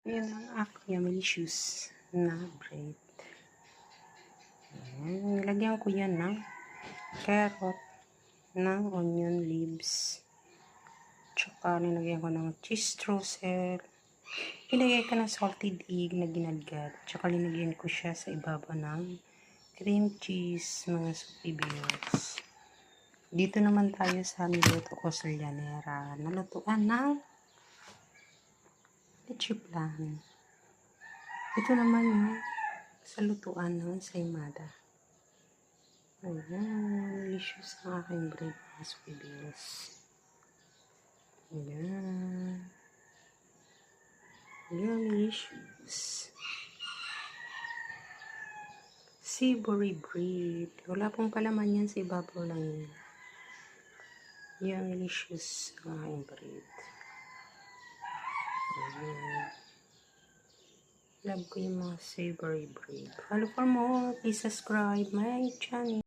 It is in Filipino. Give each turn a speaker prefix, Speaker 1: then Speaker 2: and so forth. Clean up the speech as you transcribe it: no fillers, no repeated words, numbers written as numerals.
Speaker 1: Ayan ang aking yummy-licious na bread. Ayan. Nilagyan ko yan ng carrot, ng onion leaves, tsaka nilagyan ko ng cheese streusel. Ilagay ko ng salted egg na ginadgad. Tsaka linagyan ko siya sa ibabaw ng cream cheese, mga soupy-beers. Dito naman tayo sa niluto ko sa llanera. Nalutuan ng leche plan. Ito naman yung sa lutuan ng ensaymada. Ayan, delicious ang aking bread, mga soupy-beers. Ayan. Delicious. Savory bread. Wala pong palaman yan, sa ibabaw lang yan. Yung delicious ang aking bread. Ayan. Love ko yung mga savory bread. Follow for more. Please subscribe my channel.